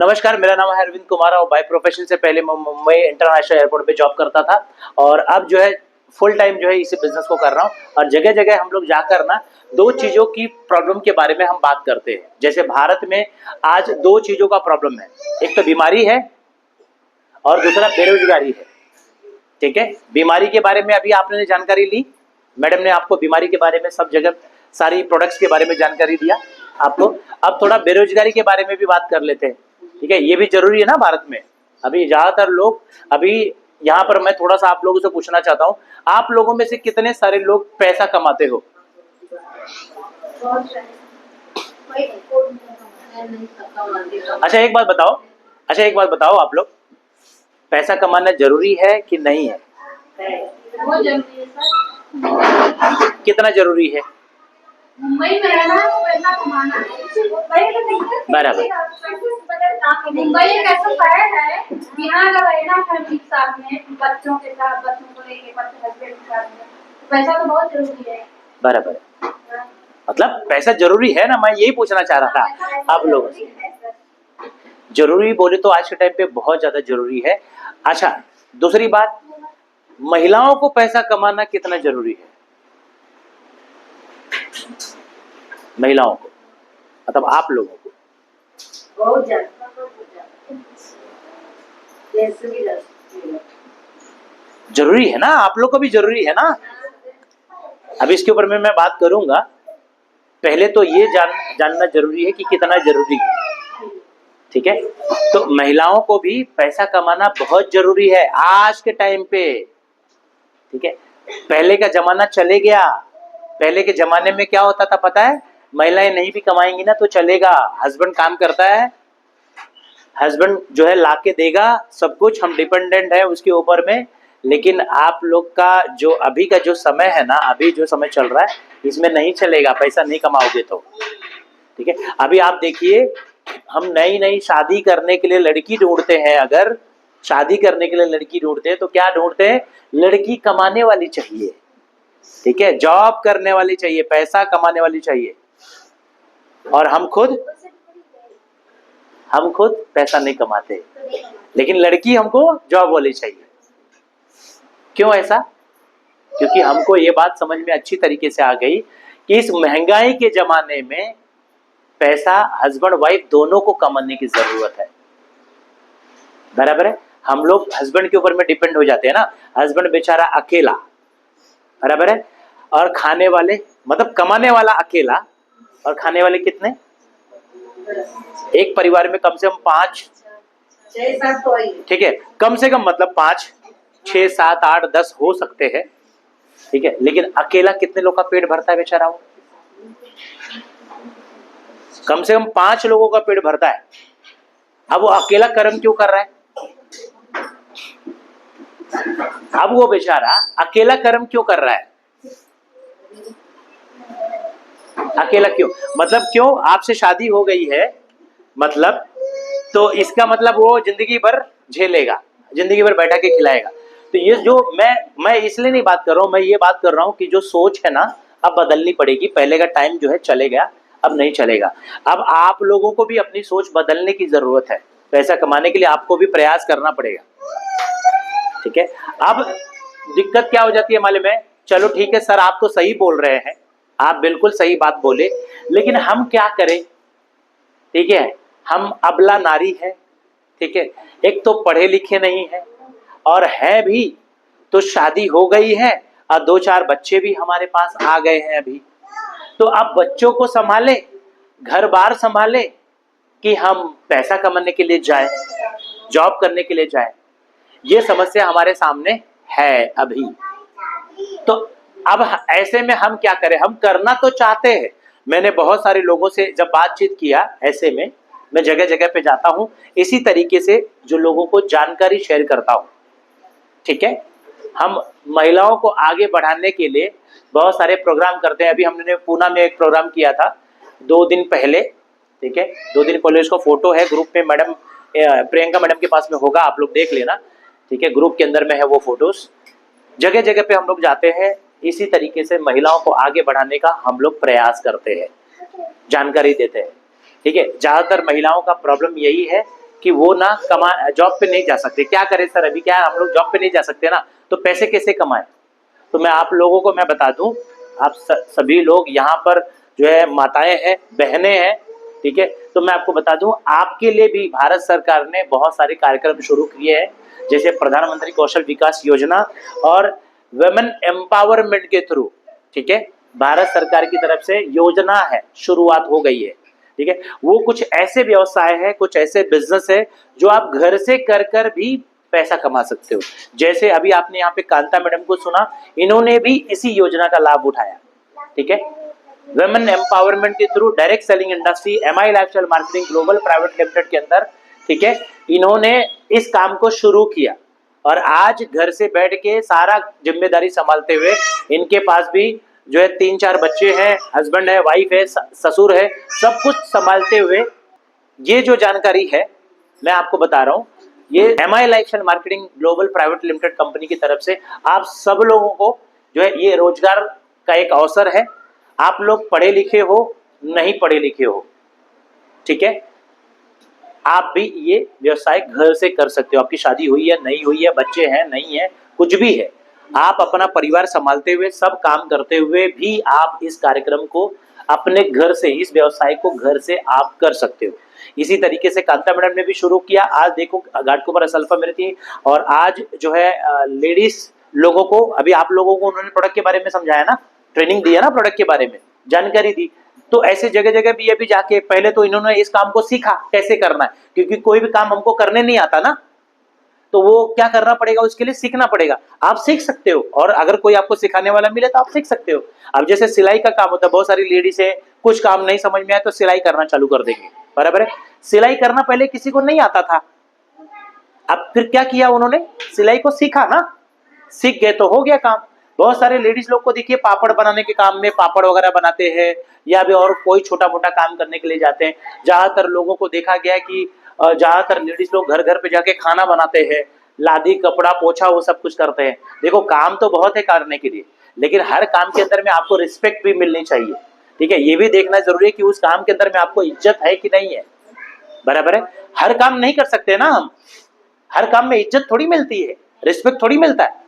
नमस्कार, मेरा नाम है अरविंद कुमार और बाय प्रोफेशन से पहले मैं मुंबई इंटरनेशनल एयरपोर्ट पे जॉब करता था और अब जो है फुल टाइम जो है इसी बिजनेस को कर रहा हूँ। और जगह जगह हम लोग जाकर ना दो चीजों की प्रॉब्लम के बारे में हम बात करते हैं। जैसे भारत में आज दो चीजों का प्रॉब्लम है, एक तो बीमारी है और दूसरा बेरोजगारी है। ठीक है, बीमारी के बारे में अभी आपने जानकारी ली, मैडम ने आपको बीमारी के बारे में सब जगह सारी प्रोडक्ट्स के बारे में जानकारी दिया आपको। अब थोड़ा बेरोजगारी के बारे में भी बात कर लेते हैं। ठीक है, ये भी जरूरी है ना भारत में। अभी ज्यादातर लोग अभी यहाँ पर मैं थोड़ा सा आप लोगों से पूछना चाहता हूँ, आप लोगों में से कितने सारे लोग पैसा कमाते हो? अच्छा एक बात बताओ आप लोग, पैसा कमाना जरूरी है कि नहीं है? बहुत जरूरी है सर। कितना जरूरी है? मुंबई में रहना तो पैसा कमाना है। बराबर। मुंबई एक ऐसा शहर है, यहाँ अगर रहना फैमिली के साथ में, बच्चों के साथ, बच्चों को लेके, बच्चे हस्बैंड के साथ में, पैसा तो बहुत जरूरी है। बराबर, मतलब पैसा जरूरी है ना, मैं यही पूछना चाह रहा था आप लोगों से। जरूरी बोले तो आज के टाइम पे बहुत ज्यादा जरूरी है। अच्छा, दूसरी बात, महिलाओं को पैसा कमाना कितना जरूरी है? महिलाओं को मतलब आप लोगों को बहुत ज्यादा जरूरी है ना, आप लोग को भी जरूरी है ना। अब इसके ऊपर में मैं बात करूंगा। पहले तो ये जानना जरूरी है कि कितना जरूरी है। ठीक है, तो महिलाओं को भी पैसा कमाना बहुत जरूरी है आज के टाइम पे। ठीक है, पहले का जमाना चले गया। पहले के जमाने में क्या होता था पता है? महिलाएं नहीं भी कमाएंगी ना तो चलेगा, हस्बैंड काम करता है, हस्बैंड जो है लाके देगा सब कुछ, हम डिपेंडेंट है उसके ऊपर में। लेकिन आप लोग का जो अभी का जो समय है ना, अभी जो समय चल रहा है इसमें नहीं चलेगा, पैसा नहीं कमाओगे तो। ठीक है, अभी आप देखिए, हम नई नई शादी करने के लिए लड़की ढूंढते हैं। अगर शादी करने के लिए लड़की ढूंढते हैं तो क्या ढूंढते हैं? लड़की कमाने वाली चाहिए। ठीक है, जॉब करने वाली चाहिए, पैसा कमाने वाली चाहिए। और हम खुद पैसा नहीं कमाते, लेकिन लड़की हमको जॉब वाली चाहिए। क्यों ऐसा? क्योंकि हमको ये बात समझ में अच्छी तरीके से आ गई कि इस महंगाई के जमाने में पैसा हस्बैंड वाइफ दोनों को कमाने की जरूरत है। बराबर है, हम लोग हस्बैंड के ऊपर में डिपेंड हो जाते हैं ना। हस्बैंड बेचारा अकेला, बराबर है, और खाने वाले मतलब कमाने वाला अकेला और खाने वाले कितने? एक परिवार में कम से कम 5 6 7 तो ही। ठीक है, कम से कम मतलब 5 6 7 8 10 हो सकते हैं। ठीक है, लेकिन अकेला कितने लोग का पेट भरता है बेचारा? वो कम से कम 5 लोगों का पेट भरता है। अब वो अकेला कर्म क्यों कर रहा है? अब वो बेचारा अकेला कर्म क्यों कर रहा है? अकेला क्यों मतलब क्यों? आपसे शादी हो गई है मतलब, तो इसका मतलब वो जिंदगी भर झेलेगा, जिंदगी भर बैठा के खिलाएगा। तो ये जो मैं इसलिए नहीं बात कर रहा हूँ, मैं ये बात कर रहा हूँ कि जो सोच है ना अब बदलनी पड़ेगी। पहले का टाइम जो है चले गया, अब नहीं चलेगा। अब आप लोगों को भी अपनी सोच बदलने की जरूरत है। पैसा कमाने के लिए आपको भी प्रयास करना पड़ेगा। ठीक है, अब दिक्कत क्या हो जाती है मालूम है? चलो ठीक है सर, आप तो सही बोल रहे हैं, आप बिल्कुल सही बात बोले, लेकिन हम क्या करें? ठीक है, हम अबला नारी है। ठीक है, एक तो पढ़े लिखे नहीं है और है भी तो शादी हो गई है और 2-4 बच्चे भी हमारे पास आ गए हैं अभी। तो अब बच्चों को संभाले, घर बार संभाले कि हम पैसा कमाने के लिए जाए, जॉब करने के लिए जाए, ये समस्या हमारे सामने है अभी। तो अब ऐसे में हम क्या करें? हम करना तो चाहते हैं। मैंने बहुत सारे लोगों से जब बातचीत किया, ऐसे में मैं जगह जगह पे जाता हूं, इसी तरीके से जो लोगों को जानकारी शेयर करता हूं। ठीक है, हम महिलाओं को आगे बढ़ाने के लिए बहुत सारे प्रोग्राम करते हैं। अभी हमने पूना में एक प्रोग्राम किया था 2 दिन पहले। ठीक है, 2 दिन पहले उसका फोटो है ग्रुप में, मैडम प्रियंका मैडम के पास में होगा, आप लोग देख लेना। ठीक है, ग्रुप के अंदर में है वो फोटोज। जगह जगह पे हम लोग जाते हैं, इसी तरीके से महिलाओं को आगे बढ़ाने का हम लोग प्रयास करते हैं, जानकारी देते हैं। ठीक है, ज्यादातर महिलाओं का प्रॉब्लम यही है कि वो ना जॉब पे नहीं जा सकते। क्या करें सर, अभी क्या हम लोग जॉब पे नहीं जा सकते ना, तो पैसे कैसे कमाएं? तो मैं आप लोगों को मैं बता दूं, आप सभी लोग यहाँ पर जो है माताएं हैं, बहनें हैं, ठीक है, तो मैं आपको बता दूं, आपके लिए भी भारत सरकार ने बहुत सारे कार्यक्रम शुरू किए हैं, जैसे प्रधानमंत्री कौशल विकास योजना और वुमेन एम्पावरमेंट के थ्रू, ठीक है, भारत सरकार की तरफ से योजना है, शुरुआत हो गई है, ठीक है। वो कुछ ऐसे व्यवसाय है, कुछ ऐसे बिजनेस है जो आप घर से कर कर भी पैसा कमा सकते हो। जैसे अभी आपने यहाँ पे कांता मैडम को सुना, इन्होंने भी इसी योजना का लाभ उठाया, ठीक है। वुमेन एम्पावरमेंट के through direct selling industry MI lifestyle marketing global private limited के अंदर, ठीक है, इन्होंने इस काम को शुरू किया और आज घर से बैठ के सारा जिम्मेदारी संभालते हुए, इनके पास भी जो है 3-4 बच्चे हैं, हस्बैंड है, वाइफ है, ससुर है, सब कुछ संभालते हुए ये जो जानकारी है मैं आपको बता रहा हूँ, ये MI lifestyle marketing global private limited company की तरफ से आप सब लोगों को जो है ये रोजगार का एक अवसर है। आप लोग पढ़े लिखे हो, नहीं पढ़े लिखे हो, ठीक है, आप भी ये व्यवसाय घर से कर सकते हो। आपकी शादी हुई है, नहीं हुई है, बच्चे हैं, नहीं है, कुछ भी है, आप अपना परिवार संभालते हुए, सब काम करते हुए भी आप इस कार्यक्रम को अपने घर से, इस व्यवसाय को घर से आप कर सकते हो। इसी तरीके से कांता मैडम ने भी शुरू किया। आज देखो घाटकोपर असल्फा में थी और आज जो है लेडीज लोगों को, अभी आप लोगों को उन्होंने प्रोडक्ट के बारे में समझाया ना, ट्रेनिंग दिया ना, प्रोडक्ट के बारे में जानकारी दी। तो ऐसे जगह जगह भी ये भी जाके पहले तो इन्होंने इस काम को सीखा कैसे करना है, क्योंकि कोई भी काम हमको करने नहीं आता ना, तो वो क्या करना पड़ेगा, उसके लिए सीखना पड़ेगा। आप सीख सकते हो और अगर कोई आपको सिखाने वाला मिले तो आप सीख सकते हो। अब जैसे सिलाई का काम होता है, बहुत सारी लेडीज है, कुछ काम नहीं समझ में आया तो सिलाई करना चालू कर देंगे, बराबर है। सिलाई करना पहले किसी को नहीं आता था, अब फिर क्या किया उन्होंने, सिलाई को सीखा ना, सीख गए तो हो गया काम। बहुत सारे लेडीज लोग को देखिए पापड़ बनाने के काम में, पापड़ वगैरह बनाते हैं या भी और कोई छोटा मोटा काम करने के लिए जाते हैं। ज्यादातर लोगों को देखा गया कि ज्यादातर लेडीज लोग घर घर पे जाके खाना बनाते हैं, लादी कपड़ा पोछा वो सब कुछ करते हैं। देखो काम तो बहुत है करने के लिए, लेकिन हर काम के अंदर में आपको रिस्पेक्ट भी मिलनी चाहिए, ठीक है। ये भी देखना जरूरी है कि उस काम के अंदर में आपको इज्जत है कि नहीं है, बराबर है। हर काम नहीं कर सकते ना हम, हर काम में इज्जत थोड़ी मिलती है, रिस्पेक्ट थोड़ी मिलता है।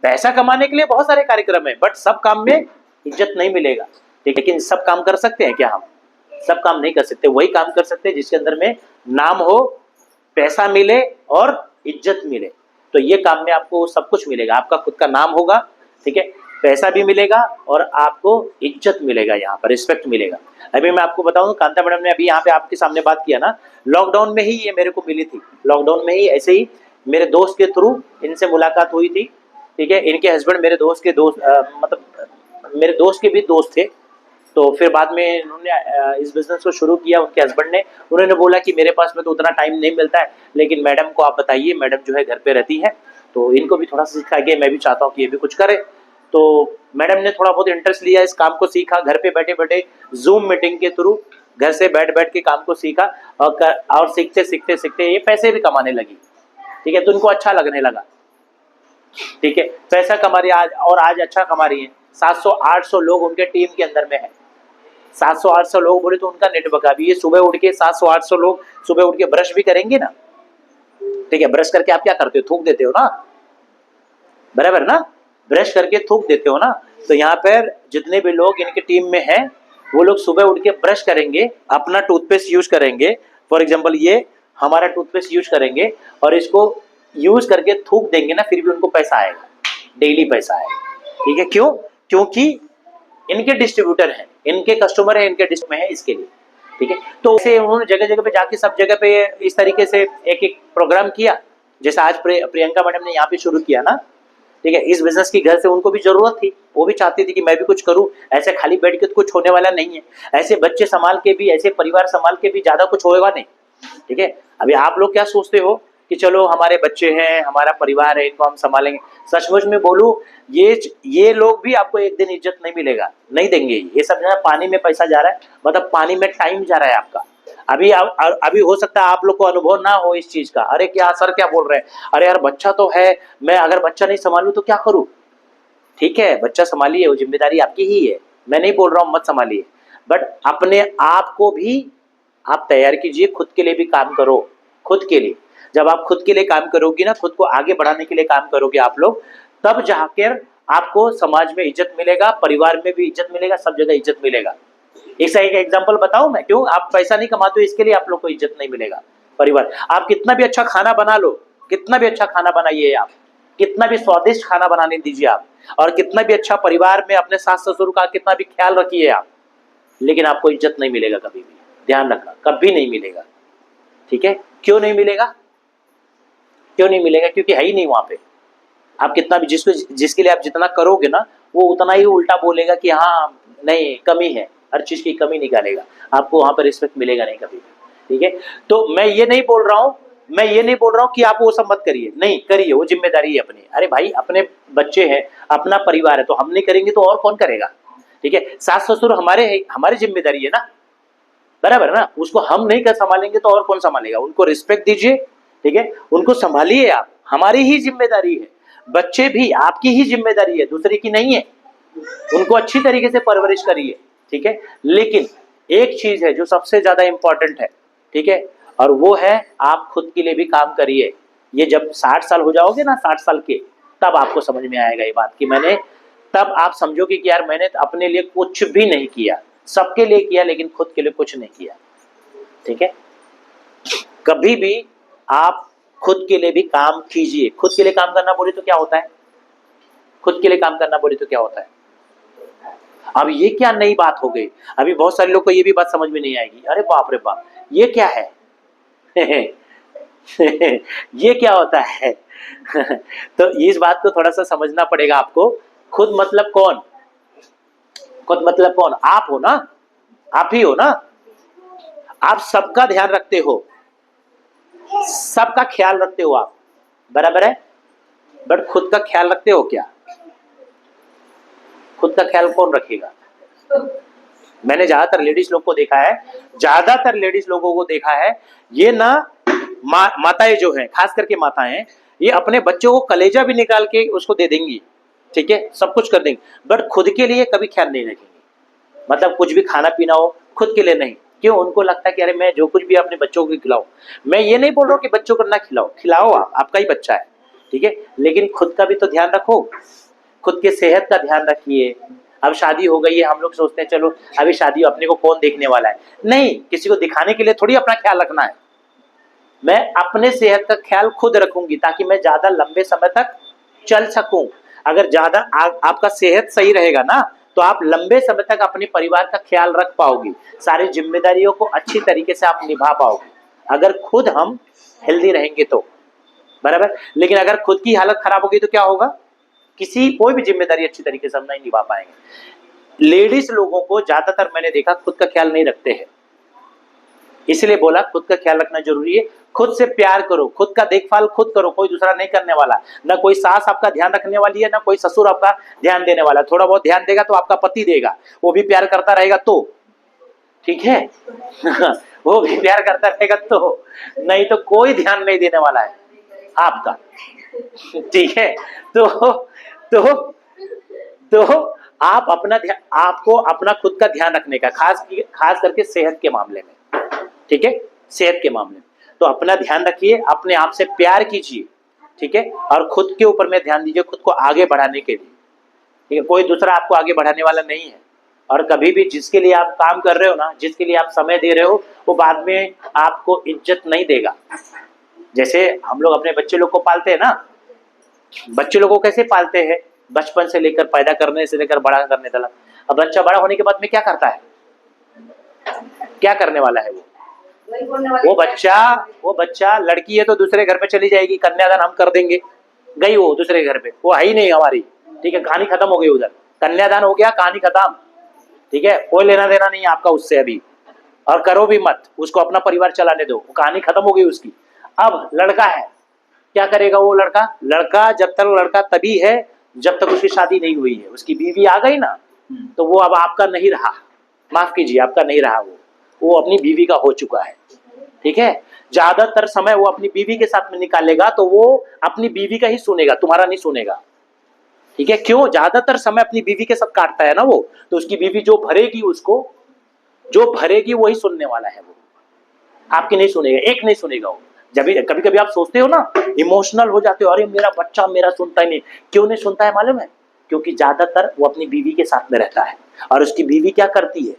पैसा कमाने के लिए बहुत सारे कार्यक्रम है, बट सब काम में इज्जत नहीं मिलेगा, ठीक है। लेकिन सब काम कर सकते हैं क्या हम? सब काम नहीं कर सकते। वही काम कर सकते हैं जिसके अंदर में नाम हो, पैसा मिले और इज्जत मिले। तो ये काम में आपको सब कुछ मिलेगा, आपका खुद का नाम होगा, ठीक है, पैसा भी मिलेगा और आपको इज्जत मिलेगा, यहाँ पर रिस्पेक्ट मिलेगा। अभी मैं आपको बताऊं, कांता मैडम ने अभी यहाँ पे आपके सामने बात किया ना, लॉकडाउन में ही ये मेरे को मिली थी। लॉकडाउन में ही ऐसे ही मेरे दोस्त के थ्रू इनसे मुलाकात हुई थी, ठीक है। इनके हस्बैंड मेरे दोस्त के दोस्त मतलब मेरे दोस्त के भी दोस्त थे। तो फिर बाद में इन्होंने इस बिजनेस को शुरू किया, उनके हस्बैंड ने, उन्होंने बोला कि मेरे पास में तो उतना टाइम नहीं मिलता है, लेकिन मैडम को आप बताइए, मैडम जो है घर पे रहती है, तो इनको भी थोड़ा सा सिखा के मैं भी चाहता हूँ कि ये भी कुछ करे। तो मैडम ने थोड़ा बहुत इंटरेस्ट लिया, इस काम को सीखा, घर पे बैठे बैठे जूम मीटिंग के थ्रू घर से बैठ बैठ के काम को सीखा और सीखते सीखते सीखते ये पैसे भी कमाने लगी, ठीक है। तो उनको अच्छा लगने लगा, ठीक है, पैसा कमा रही है आज, और आज अच्छा कमा रही है। 700-800 लोग उनके टीम के अंदर में है। 700-800 लोग बोले तो उनका नेटवर्क, अभी ये सुबह उठ के 700-800 लोग सुबह उठ के ब्रश भी करेंगे ना, ठीक है। ब्रश करके आप क्या करते हो, थूक देते हो ना, बराबर ना, ब्रश करके थूक देते हो ना। तो यहाँ पर जितने भी लोग इनके टीम में हैं, वो लोग सुबह उठ के ब्रश करेंगे, अपना टूथपेस्ट यूज करेंगे, फॉर एग्जाम्पल ये हमारा टूथपेस्ट यूज करेंगे और इसको यूज करके थूक देंगे ना, फिर भी उनको पैसा आएगा, डेली पैसा आएगा, ठीक है। क्यों? क्योंकि इनके डिस्ट्रीब्यूटर हैं, इनके कस्टमर है, इनके डिस्ट्रिक्ट में है, इसके लिए, ठीक है। तो ऐसे उन्होंने जगह जगह पे जाके सब जगह पे इस तरीके से एक एक प्रोग्राम किया, जैसे आज प्रियंका मैडम ने यहाँ पे शुरू किया ना, ठीक है। इस बिजनेस की घर से उनको भी जरूरत थी, वो भी चाहती थी कि मैं भी कुछ करूं, ऐसे खाली बैठ के तो कुछ होने वाला नहीं है, ऐसे बच्चे संभाल के भी, ऐसे परिवार संभाल के भी ज्यादा कुछ होगा नहीं, ठीक है। अभी आप लोग क्या सोचते हो कि चलो हमारे बच्चे हैं, हमारा परिवार है, इनको हम संभालेंगे। सचमुच में बोलूं, ये लोग भी आपको एक दिन इज्जत नहीं मिलेगा, नहीं देंगे। ये सब जो है पानी में पैसा जा रहा है, मतलब पानी में टाइम जा रहा है आपका। अभी हो सकता है आप लोग को अनुभव ना हो इस चीज का, अरे क्या सर क्या बोल रहे हैं, अरे यार बच्चा तो है, मैं अगर बच्चा नहीं संभालूं तो क्या करूं? ठीक है, बच्चा संभालिए, वो जिम्मेदारी आपकी ही है, मैं नहीं बोल रहा हूं मत संभालिए, बट अपने आप को भी आप तैयार कीजिए, खुद के लिए भी काम करो, खुद के लिए। जब आप खुद के लिए काम करोगे ना, खुद को आगे बढ़ाने के लिए काम करोगे आप लोग, तब जाकर आपको समाज में इज्जत मिलेगा, परिवार में भी इज्जत मिलेगा, सब जगह इज्जत मिलेगा। एक एग्जांपल बताऊं मैं, क्यों आप पैसा नहीं कमाते हो इसके लिए आप लोग को इज्जत नहीं मिलेगा। परिवार, आप कितना भी अच्छा खाना बना लो, कितना भी अच्छा खाना बनाइए आप, कितना भी स्वादिष्ट खाना बनाने दीजिए आप, और कितना भी अच्छा परिवार में अपने सास ससुर का कितना भी ख्याल रखिए आप, लेकिन आपको इज्जत नहीं मिलेगा कभी भी। ध्यान रखना, कभी नहीं मिलेगा। ठीक है, क्यों नहीं मिलेगा? क्यों नहीं मिलेगा? क्योंकि है ही नहीं वहां पे। आप कितना भी जिसके लिए आप जितना करोगे ना, वो उतना ही उल्टा बोलेगा कि हाँ नहीं कमी है, हर चीज की कमी निकालेगा, आपको वहां पर रिस्पेक्ट मिलेगा नहीं कभी भी। ठीक है, तो मैं ये नहीं बोल रहा हूं कि आप वो सब मत करिए, नहीं करिए, वो जिम्मेदारी है अपनी। अरे भाई, अपने बच्चे हैं, अपना परिवार है, तो हम नहीं करेंगे तो और कौन करेगा? ठीक है, सास ससुर हमारी जिम्मेदारी है ना, बराबर ना। उसको हम नहीं कर संभालेंगे तो और कौन संभालेगा? उनको रिस्पेक्ट दीजिए, ठीक है, उनको संभालिए आप, हमारी ही जिम्मेदारी है। बच्चे भी आपकी ही जिम्मेदारी है, दूसरे की नहीं है। उनको अच्छी तरीके से परवरिश करिए, ठीक है। लेकिन एक चीज है जो सबसे ज्यादा इंपॉर्टेंट है, ठीक है, और वो है आप खुद के लिए भी काम करिए। ये जब 60 साल हो जाओगे ना, 60 साल के, तब आपको समझ में आएगा ये बात कि मैंने, तब आप समझोगे कि यार मैंने अपने लिए कुछ भी नहीं किया, सबके लिए किया लेकिन खुद के लिए कुछ नहीं किया। ठीक है, कभी भी आप खुद के लिए भी काम कीजिए। खुद के लिए काम करना बोले तो क्या होता है? खुद के लिए काम करना बोले तो क्या होता है? अब ये क्या नई बात हो गई? अभी बहुत सारे लोग को ये भी बात समझ में नहीं आएगी, अरे बाप रे बाप, ये क्या है? ये क्या होता है? तो इस बात को थोड़ा सा समझना पड़ेगा आपको। खुद मतलब कौन? खुद मतलब कौन? आप हो ना, आप ही हो ना। आप सबका ध्यान रखते हो, सबका ख्याल रखते हो आप, बराबर है, बट खुद का ख्याल रखते हो क्या? खुद का ख्याल कौन रखेगा? मैंने ज्यादातर लेडीज लोग को देखा है, ज्यादातर लेडीज लोगों को देखा है, ये ना माताएं जो हैं, खास करके माताएं, ये अपने बच्चों को कलेजा भी निकाल के उसको दे देंगी, ठीक है, सब कुछ कर देंगी, बट खुद के लिए कभी ख्याल नहीं रखेंगी। मतलब कुछ भी खाना पीना हो, खुद के लिए नहीं। क्यों? उनको लगता है कि अरे मैं जो कुछ भी अपने बच्चों को खिलाऊं। मैं ये नहीं बोल रहा हूँ कि बच्चों को ना खिलाओ, खिलाओ, आप, आपका ही बच्चा है, ठीक है, लेकिन खुद का भी तो ध्यान रखो, खुद के सेहत का ध्यान रखिए। अब शादी हो गई है, हम लोग सोचते हैं चलो अभी शादी, अपने को कौन देखने वाला है? नहीं, किसी को दिखाने के लिए थोड़ी अपना ख्याल रखना है। मैं अपने सेहत का ख्याल खुद रखूंगी ताकि मैं ज्यादा लंबे समय तक चल सकूं। अगर ज्यादा आपका सेहत सही रहेगा ना, तो आप लंबे समय तक अपने परिवार का ख्याल रख पाओगी, सारी जिम्मेदारियों को अच्छी तरीके से आप निभा पाओगे, अगर खुद हम हेल्दी रहेंगे तो, बराबर। लेकिन अगर खुद की हालत खराब होगी तो क्या होगा? कोई भी जिम्मेदारी अच्छी तरीके से हम नहीं निभा पाएंगे। लेडीज लोगों को ज्यादातर मैंने देखा खुद का ख्याल नहीं रखते हैं, इसलिए बोला खुद का ख्याल रखना जरूरी है। खुद से प्यार करो, खुद का देखभाल खुद करो, कोई दूसरा नहीं करने वाला। ना कोई सास आपका ध्यान रखने वाली है, ना कोई ससुर आपका ध्यान देने वाला। थोड़ा बहुत ध्यान देगा तो आपका पति देगा, वो भी प्यार करता रहेगा तो, ठीक है। वो भी प्यार करता रहेगा तो, नहीं तो कोई ध्यान नहीं देने वाला है आपका, ठीक है। तो आप अपना आपको अपना खुद का ध्यान रखने का, खास करके सेहत के मामले में, ठीक है, सेहत के मामले में, तो अपना ध्यान रखिए, अपने आप से प्यार कीजिए, ठीक है, और खुद के ऊपर में ध्यान दीजिए, खुद को आगे बढ़ाने के लिए, ठीक है। कोई दूसरा आपको आगे बढ़ाने वाला नहीं है। और कभी भी जिसके लिए आप काम कर रहे हो ना, जिसके लिए आप समय दे रहे हो, वो बाद में आपको इज्जत नहीं देगा। जैसे हम लोग अपने बच्चे लोग को पालते हैं ना, बच्चे लोगों को कैसे पालते हैं? बचपन से लेकर, पैदा करने से लेकर बड़ा करने तक। अब बच्चा बड़ा होने के बाद में क्या करता है? क्या करने वाला है वो बच्चा लड़की है तो दूसरे घर पे चली जाएगी, कन्यादान हम कर देंगे, गई वो दूसरे घर पे, वो है ही नहीं हमारी, ठीक है, कहानी खत्म हो गई, उधर कन्यादान हो गया, कहानी खत्म, ठीक है, कोई लेना देना नहीं आपका उससे अभी, और करो भी मत, उसको अपना परिवार चलाने दो, कहानी खत्म हो गई उसकी। अब लड़का है, क्या करेगा वो लड़का जब तक लड़का तभी है जब तक उसकी शादी नहीं हुई है। उसकी बीवी आ गई ना, तो वो अब आपका नहीं रहा, माफ कीजिए, आपका नहीं रहा, वो अपनी बीवी का हो चुका है, ठीक है। ज्यादातर समय वो अपनी बीवी के साथ में निकालेगा, तो वो अपनी बीवी का ही सुनेगा, तुम्हारा नहीं सुनेगा, ठीक है। क्यों? ज्यादातर समय अपनी बीवी के साथ काटता है ना वो, तो उसकी बीवी जो भरेगी, उसको जो भरेगी वही सुनने वाला है, वो आपकी नहीं सुनेगा, एक नहीं सुनेगा वो। जब कभी कभी आप सोचते हो ना, इमोशनल हो जाते हो, अरे मेरा बच्चा मेरा सुनता ही नहीं। क्यों नहीं सुनता है मालूम है? क्योंकि ज्यादातर वो अपनी बीवी के साथ में रहता है, और उसकी बीवी क्या करती है,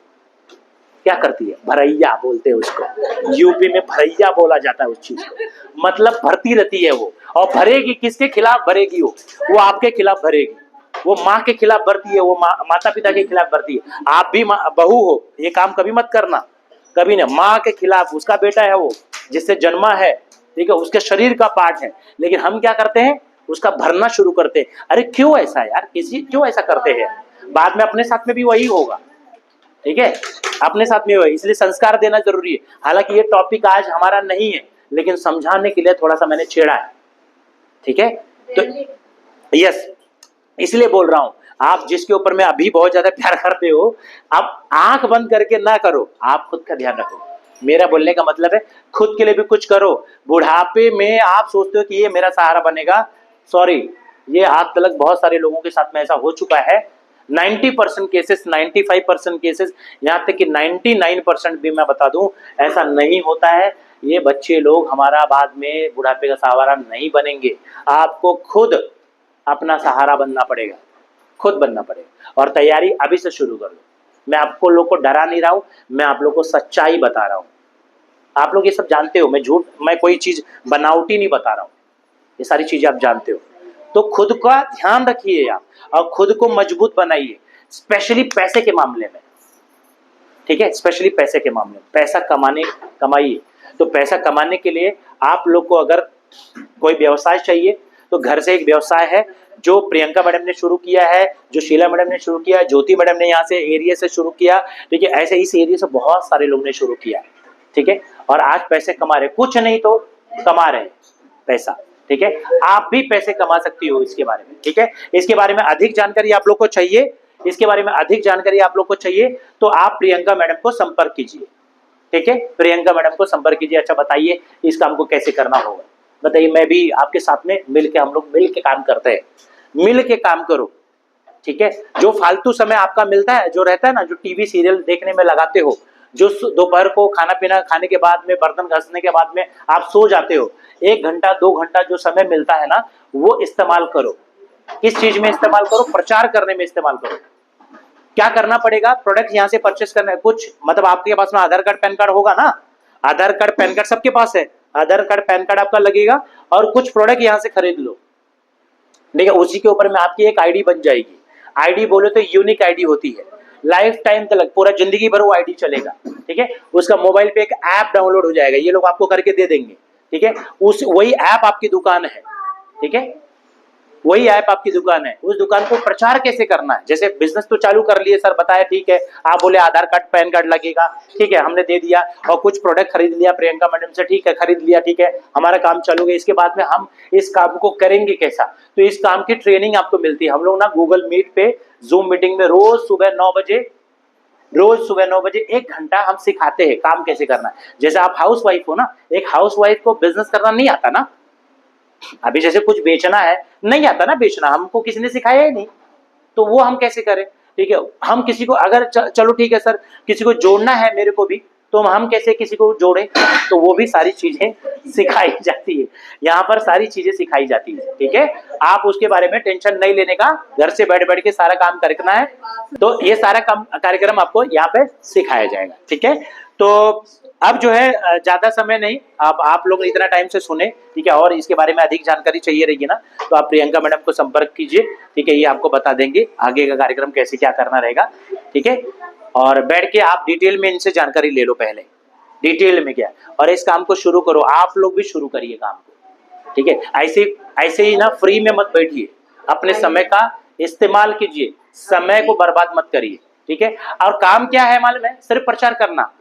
क्या करती है, भरैया बोलते हैं उसको, यूपी में भरैया बोला जाता है उस चीज को, मतलब भरती रहती है वो। और भरेगी किसके खिलाफ भरेगी? वो आपके खिलाफ भरेगी। वो माँ के खिलाफ भरती है, वो माता पिता के खिलाफ भरती है। आप भी बहू हो, ये काम कभी मत करना, कभी नहीं। माँ के खिलाफ, उसका बेटा है वो, जिससे जन्मा है, ठीक है, उसके शरीर का पार्ट है, लेकिन हम क्या करते हैं, उसका भरना शुरू करते हैं। अरे क्यों ऐसा यार, क्यों ऐसा करते हैं? बाद में अपने साथ में भी वही होगा, ठीक है, अपने साथ में वही। इसलिए संस्कार देना जरूरी है। हालांकि ये टॉपिक आज हमारा नहीं है, लेकिन समझाने के लिए थोड़ा सा मैंने छेड़ा है, ठीक है। तो यस, इसलिए बोल रहा हूं, आप जिसके ऊपर में अभी बहुत ज्यादा प्यार करते हो, आप आंख बंद करके ना करो, आप खुद का ध्यान रखो। मेरा बोलने का मतलब है, खुद के लिए भी कुछ करो। बुढ़ापे में आप सोचते हो कि ये मेरा सहारा बनेगा, सॉरी, ये आज तक बहुत सारे लोगों के साथ में ऐसा हो चुका है। 90% केसेस, 95% केसेस, यहाँ तक कि 99% भी मैं बता दूं, ऐसा नहीं होता है। ये बच्चे लोग हमारा बाद में बुढ़ापे का सहारा नहीं बनेंगे। आपको खुद अपना सहारा बनना पड़ेगा, खुद बनना पड़ेगा, और तैयारी अभी से शुरू कर लो। मैं आपको लोग को डरा नहीं रहा हूं, मैं आप लोग को सच्चाई बता रहा हूं। आप लोग ये सब जानते हो, मैं झूठ, मैं कोई चीज बनावटी नहीं बता रहा हूं, ये सारी चीजें आप जानते हो। तो खुद का ध्यान रखिए आप, और खुद को मजबूत बनाइए, स्पेशली पैसे के मामले में, ठीक है, स्पेशली पैसे के मामले में। पैसा कमाइए। तो पैसा कमाने के लिए आप लोग को अगर कोई व्यवसाय चाहिए, तो घर से एक व्यवसाय है जो प्रियंका मैडम ने शुरू किया है, जो शीला मैडम ने शुरू किया, ज्योति मैडम ने यहाँ से एरिया से शुरू किया, ठीक है, ऐसे इस एरिया से बहुत सारे लोग ने शुरू किया, ठीक है, और आज पैसे कमा रहे, कुछ नहीं तो कमा रहे पैसा, ठीक है। आप भी पैसे कमा सकती हो इसके बारे में, ठीक है। इसके बारे में अधिक जानकारी आप लोग को चाहिए, इसके बारे में अधिक जानकारी आप लोग को चाहिए, तो आप प्रियंका मैडम को संपर्क कीजिए, ठीक है, प्रियंका मैडम को संपर्क कीजिए। अच्छा बताइए इस काम को कैसे करना होगा, बताइए, मैं भी आपके साथ में मिलके, हम लोग मिल के काम करते हैं, मिल के काम करो, ठीक है। जो फालतू समय आपका मिलता है, जो रहता है ना, जो टीवी सीरियल देखने में लगाते हो, जो दोपहर को खाना पीना खाने के बाद में, बर्तन घसने के बाद में आप सो जाते हो, 1 घंटा 2 घंटा जो समय मिलता है ना, वो इस्तेमाल करो। किस चीज में इस्तेमाल करो? प्रचार करने में इस्तेमाल करो। क्या करना पड़ेगा? प्रोडक्ट यहाँ से परचेस करना है, कुछ मतलब आपके पास में आधार कार्ड पैन कार्ड होगा ना, आधार कार्ड पैन कार्ड सबके पास है, आधार कार्ड पैन कार्ड आपका लगेगा, और कुछ प्रोडक्ट यहाँ से खरीद लो, ठीक है। उसी के ऊपर में आपकी एक आईडी बन जाएगी। आईडी बोले तो यूनिक आईडी होती है, लाइफ टाइम तक, पूरा जिंदगी भर वो आईडी चलेगा, ठीक है। उसका मोबाइल पे एक ऐप डाउनलोड हो जाएगा, ये लोग आपको करके दे देंगे, ठीक है। वही ऐप आपकी दुकान है, ठीक है, वही ऐप आपकी दुकान है। उस दुकान को प्रचार कैसे करना है? जैसे बिजनेस तो चालू कर लिए सर, बताया, ठीक है, आप बोले आधार कार्ड पैन कार्ड लगेगा, ठीक है, हमने दे दिया, और कुछ प्रोडक्ट खरीद लिया प्रियंका मैडम से, ठीक है, खरीद लिया, ठीक है, हमारा काम चालू गया। इसके बाद में हम इस काम को करेंगे कैसा, तो इस काम की ट्रेनिंग आपको मिलती है। हम लोग ना गूगल मीट पे, जूम मीटिंग में रोज सुबह 9 बजे 1 घंटा हम सिखाते हैं काम कैसे करना है। जैसे आप हाउस वाइफ हो ना, एक हाउस वाइफ को बिजनेस करना नहीं आता ना, अभी जैसे कुछ बेचना है, नहीं आता ना बेचना, हमको किसी ने सिखाया ही नहीं, तो वो हम कैसे करें, ठीक है। हम किसी को अगर चलो ठीक है सर, किसी को जोड़ना है मेरे को भी, तो हम कैसे किसी को जोड़े, तो वो भी सारी चीजें सिखाई जाती है, यहाँ पर सारी चीजें सिखाई जाती है, ठीक है। आप उसके बारे में टेंशन नहीं लेने का, घर से बैठ बैठ के सारा काम करना है, तो ये सारा कार्यक्रम आपको यहाँ पे सिखाया जाएगा, ठीक है। तो अब जो है ज्यादा समय नहीं, अब आप लोग इतना टाइम से सुने, ठीक है, और इसके बारे में अधिक जानकारी चाहिए रहेगी ना, तो आप प्रियंका मैडम को संपर्क कीजिए, ठीक है, ये आपको बता देंगे आगे का कार्यक्रम कैसे क्या करना रहेगा, ठीक है। और बैठ के आप डिटेल में इनसे जानकारी ले लो, पहले डिटेल में क्या, और इस काम को शुरू करो, आप लोग भी शुरू करिए काम को, ठीक है। ऐसे ही ना फ्री में मत बैठिए, अपने समय का इस्तेमाल कीजिए, समय को बर्बाद मत करिए, ठीक है। और काम क्या है मालूम है? सिर्फ प्रचार करना।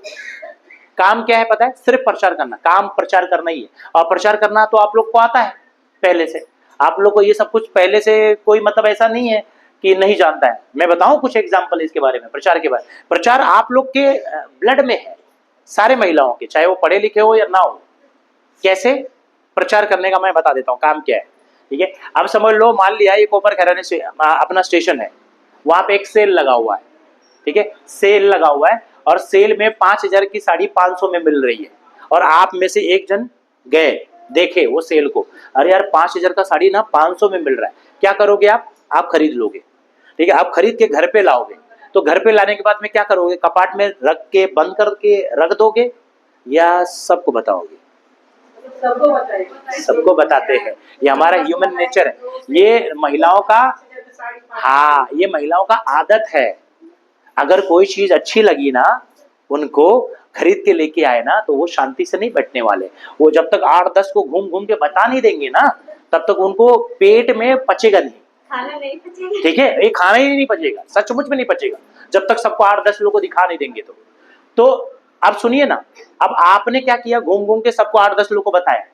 काम क्या है पता है? सिर्फ प्रचार करना, काम प्रचार करना ही है। और प्रचार करना तो आप लोग को आता है पहले से, आप लोग को ये सब कुछ पहले से, कोई मतलब ऐसा नहीं है कि नहीं जानता है। मैं बताऊं कुछ एग्जांपल इसके बारे में, प्रचार के बारे में। प्रचार आप लोग के ब्लड में है, सारे महिलाओं के, चाहे वो पढ़े लिखे हो या ना हो। कैसे प्रचार करने का मैं बता देता हूँ, काम क्या है, ठीक है। अब समझ लो, मान लिया ये कोपर खैराने से अपना स्टेशन है, वहां पे एक सेल लगा हुआ है, ठीक है, सेल लगा हुआ है, और सेल में 5000 की साड़ी 500 में मिल रही है, और आप में से एक जन गए, देखे वो सेल को, अरे यार 5,000 का साड़ी ना 500 में मिल रहा है, क्या करोगे आप खरीद लोगे, ठीक है। आप खरीद के घर पे लाओगे, तो घर पे लाने के बाद में क्या करोगे, कपाट में रख के बंद करके रख दोगे या सबको बताओगे? सबको बताते हैं, ये हमारा ह्यूमन नेचर है, ये महिलाओं का, हाँ ये महिलाओं का आदत है। अगर कोई चीज अच्छी लगी ना, उनको खरीद के लेके आए ना, तो वो शांति से नहीं बैठने वाले, वो जब तक 8-10 को घूम घूम के बता नहीं देंगे ना, तब तक उनको पेट में पचेगा नहीं, खाना नहीं पचेगा, ठीक है, ये खाना ही नहीं पचेगा, सचमुच में नहीं पचेगा, जब तक सबको 8-10 लोगों को दिखा नहीं देंगे। तो अब सुनिए ना, अब आपने क्या किया, घूम घूम के सबको 8-10 लोगों को बताया,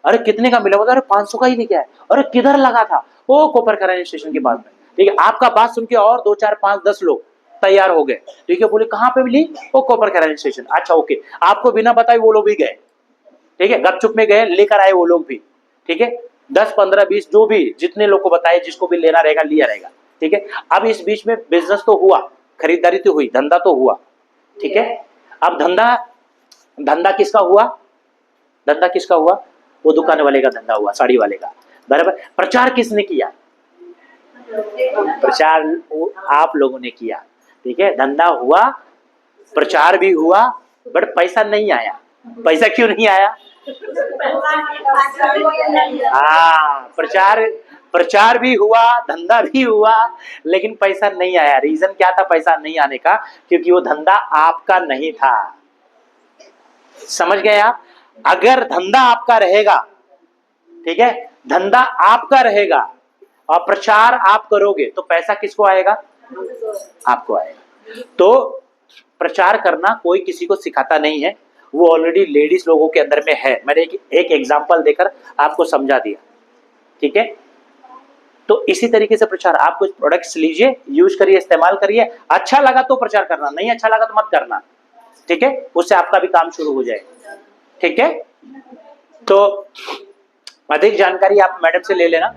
अरे कितने का मिला, अरे 500 का ही लेके आए, अरे किधर लगा था, वो कोपरखैरनी स्टेशन के पास में, ठीक है। आपका बात सुन के और 2-4-5-10 लोग तैयार हो गए, ठीक है, बोले कहाँ पे मिली, वो कोपरखैरनी स्टेशन, अच्छा ओके, आपको बिना बताए वो लोग भी गए, ठीक है, गपचुप में गए, लेकर आए वो लोग भी, ठीक है, 10-15-20 जो भी जितने लोग को बताए, जिसको भी लेना रहेगा लिया रहेगा, ठीक है। अब इस बीच में बिजनेस तो हुआ, खरीदारी तो हुई, धंधा तो हुआ, ठीक है। अब धंधा किसका हुआ, धंधा किसका हुआ, वो दुकान वाले का धंधा हुआ, साड़ी वाले का, बराबर। प्रचार किसने किया, प्रचार आप लोगों ने किया, ठीक है। धंधा हुआ, प्रचार भी हुआ, बट पैसा नहीं आया, पैसा क्यों नहीं आया, हाँ प्रचार भी हुआ, धंधा भी हुआ, लेकिन पैसा नहीं आया। रीजन क्या था पैसा नहीं आने का, क्योंकि वो धंधा आपका नहीं था, समझ गए आप। अगर धंधा आपका रहेगा, ठीक है, धंधा आपका रहेगा और प्रचार आप करोगे, तो पैसा किसको आएगा, आपको आएगा। तो प्रचार करना कोई किसी को सिखाता नहीं है, वो ऑलरेडी लेडीज लोगों के अंदर में है। मैंने एक एग्जांपल देकर आपको समझा दिया, ठीक है। तो इसी तरीके से प्रचार, आप कुछ प्रोडक्ट्स लीजिए, यूज करिए, इस्तेमाल करिए, अच्छा लगा तो प्रचार करना, नहीं अच्छा लगा तो मत करना, ठीक है, उससे आपका भी काम शुरू हो जाएगा, ठीक है। तो अधिक जानकारी आप मैडम से ले लेना।